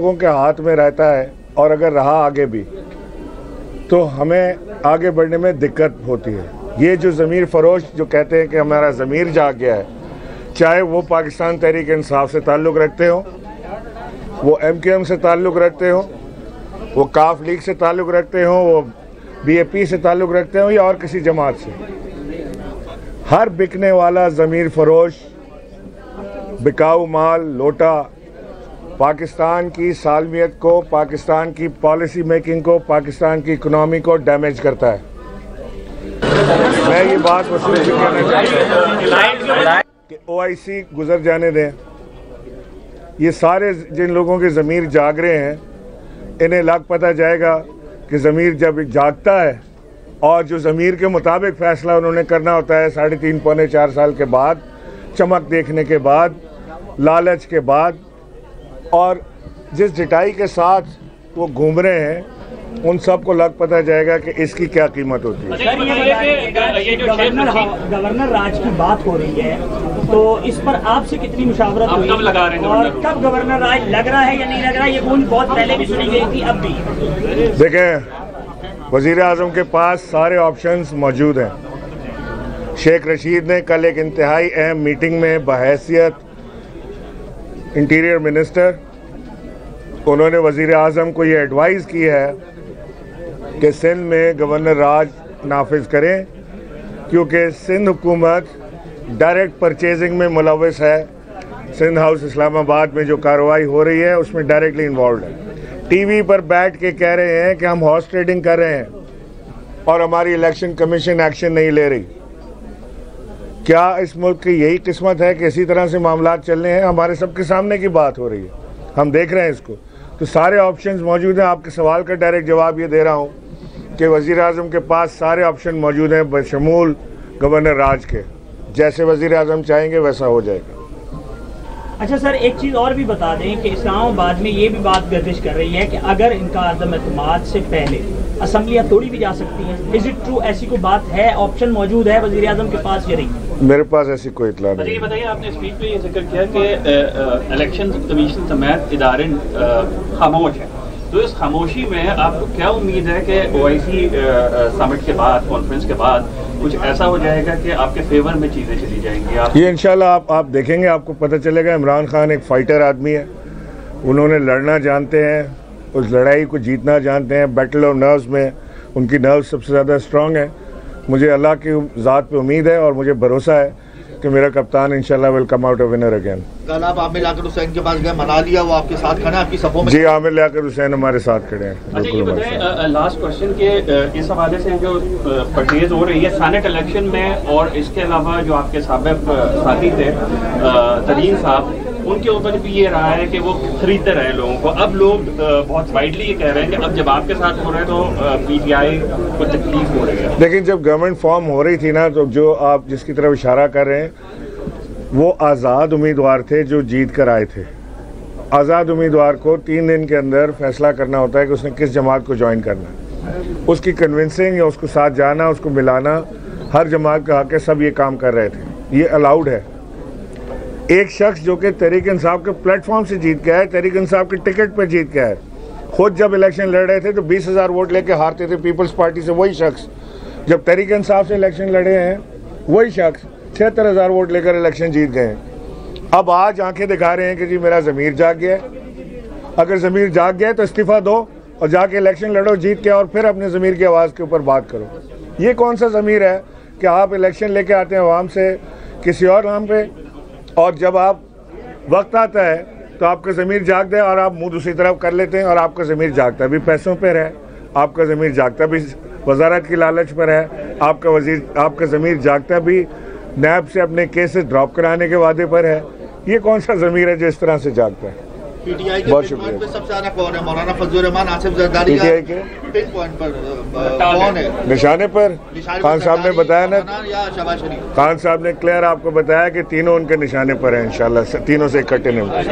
लोगों के हाथ में रहता है और अगर रहा आगे भी तो हमें आगे बढ़ने में दिक्कत होती है। ये जो ज़मीर फरोश जो कहते हैं कि हमारा ज़मीर जाग गया है, चाहे वो पाकिस्तान तहरीक इंसाफ से ताल्लुक़ रखते हो, वो MQM से ताल्लुक़ रखते हो, वो काफ लीग से ताल्लुक़ रखते हो, वो BAP से ताल्लुक़ रखते हो या और किसी जमात से, हर बिकने वाला ज़मीर फरोश, बिकाऊ माल, लोटा पाकिस्तान की सालमियत को, पाकिस्तान की पॉलिसी मेकिंग को, पाकिस्तान की इकोनॉमी को डैमेज करता है। मैं ये बात वसूल से कहना चाहता हूँ कि OIC गुजर जाने दें। ये सारे जिन लोगों के ज़मीर जाग रहे हैं, इन्हें लग पता जाएगा कि ज़मीर जब जागता है और जो ज़मीर के मुताबिक फ़ैसला उन्होंने करना होता है 3.5 पौने 4 साल के बाद, चमक देखने के बाद, लालच के बाद, और जिस जिटाई के साथ वो घूम रहे हैं, उन सब को लग पता जाएगा कि इसकी क्या कीमत होती है। ये जो गवर्नर राज की बात हो रही है, तो इस पर आपसे कितनी मुशावरत हुई और कब गवर्नर राज लग रहा है या नहीं लग रहा है? ये गूंज बहुत पहले भी सुनी गई थी, अब भी। देखें, वज़ीर आज़म के पास सारे ऑप्शंस मौजूद हैं। शेख रशीद ने कल एक इंतहाई अहम मीटिंग में बहैसियत इंटीरियर मिनिस्टर, उन्होंने वज़ीर आज़म को ये एडवाइस की है कि सिंध में गवर्नर राज नाफिज करें, क्योंकि सिंध हुकूमत डायरेक्ट परचेजिंग में मुलव्वस है। सिंध हाउस इस्लामाबाद में जो कार्रवाई हो रही है उसमें डायरेक्टली इन्वॉल्व है। टीवी पर बैठ के कह रहे हैं कि हम हॉर्स ट्रेडिंग कर रहे हैं और हमारी इलेक्शन कमीशन एक्शन नहीं ले रही। क्या इस मुल्क की यही किस्मत है कि इसी तरह से मामलात चल रहे हैं? हमारे सबके सामने की बात हो रही है, हम देख रहे हैं इसको। तो सारे ऑप्शंस मौजूद हैं। आपके सवाल का डायरेक्ट जवाब ये दे रहा हूँ कि वज़ीर आज़म के पास सारे ऑप्शन मौजूद हैं, बशमूल गवर्नर राज के। जैसे वज़ीर आज़म चाहेंगे वैसा हो जाएगा। अच्छा सर, एक चीज़ और भी बता दें कि इस्लामाबाद में ये भी बात गर्दिश कर रही है कि अगर इनका अदम एतमाद से पहले असम्बलियाँ तोड़ी भी जा सकती हैं। Is it true? ऐसी कोई बात है, ऑप्शन मौजूद है वज़ीर आज़म के पास या नहीं? मेरे पास ऐसी कोई इत्तला नहीं। ये बताइए, आपने स्पीच में ये जिक्र किया कि इलेक्शन कमीशन समेत इदारे खामोश हैं, तो इस खामोशी में आपको क्या उम्मीद है कि OIC समिट के बाद, कॉन्फ्रेंस के बाद कुछ ऐसा हो जाएगा कि आपके फेवर में चीज़ें चली जाएंगी? ये इंशाल्लाह आप देखेंगे, आपको पता चलेगा। इमरान खान एक फाइटर आदमी है, उन्होंने लड़ना जानते हैं, उस लड़ाई को जीतना जानते हैं। बैटल ऑफ नर्व्स में उनकी नर्व्स सबसे ज़्यादा स्ट्रॉन्ग है। मुझे अल्लाह की ज़ात पे उम्मीद है और मुझे भरोसा है कि मेरा कप्तान इंशाल्लाह will come out a winner again. कल आप आमिर लियाकत हुसैन के पास गए, मना लिया, वो आपके साथ खड़े हैं आपकी सफों में? जी, आमिर लियाकत हुसैन हमारे साथ खड़े हैं। अच्छा, ये बताएं लास्ट क्वेश्चन के इस हवाले से जो परचेज हो रही है सेनेट इलेक्शन में, और इसके अलावा जो आपके साबिक साथी थे तरीन साहब, उनके ऊपर भी ये रहा है कि वो खरीदते रहे लोगों को। अब लोग बहुत वाइडली ये कह रहे हैं कि अब जब आपके साथ हो रहे हैं तो PTI को तकलीफ हो रही है। लेकिन जब गवर्नमेंट फॉर्म हो रही थी ना, तो जो आप जिसकी तरफ इशारा कर रहे हैं वो आज़ाद उम्मीदवार थे जो जीत कर आए थे। आज़ाद उम्मीदवार को 3 दिन के अंदर फैसला करना होता है कि उसने किस जमात को ज्वाइन करना है। उसकी कन्विंसिंग या उसको साथ जाना, उसको मिलाना, हर जमात का हक है। सब ये काम कर रहे थे, ये अलाउड है। एक शख्स जो कि तहरीक इंसाफ के प्लेटफॉर्म से जीत के आए, तहरीक इंसाफ के टिकट पर जीत के आए, खुद जब इलेक्शन लड़ रहे थे तो 20,000 वोट लेके हारते थे पीपल्स पार्टी से। वही शख्स जब तहरीक इंसाफ से इलेक्शन लड़े हैं, वही शख्स 76,000 वोट लेकर इलेक्शन जीत गए हैं। अब आज आंखें दिखा रहे हैं कि जी मेरा ज़मीर जाग गया है। अगर ज़मीर जाग गया है तो इस्तीफ़ा दो और जाके इलेक्शन लड़ो जीत के, और फिर अपने ज़मीर की आवाज़ के ऊपर बात करो। ये कौन सा ज़मीर है कि आप इलेक्शन लेके आते हैं आवाम से किसी और नाम पे, और जब आप वक्त आता है तो आपका ज़मीर जागता है और आप मुंह दूसरी तरफ कर लेते हैं, और आपका ज़मीर जागता भी पैसों पर है, आपका ज़मीर जागता भी वजारत की लालच पर है, आपका ज़मीर जागता भी नैब से अपने केसेस ड्रॉप कराने के वादे पर है। ये कौन सा ज़मीर है जो इस तरह से जागता है? PTI के बहुत पिन पॉइंट शुक्रिया। पे सबसे ज़्यादा कौन है? मौलाना फजलुर रहमान, आसिफ जरदारी PTI के पिन पॉइंट पर कौन है? निशाने पर खान साहब ने बताया ना, या शहबाज शरीफ? खान साहब ने क्लियर आपको बताया कि तीनों उनके निशाने पर हैं। इंशाल्लाह तीनों से इकट्ठे नहीं होंगे।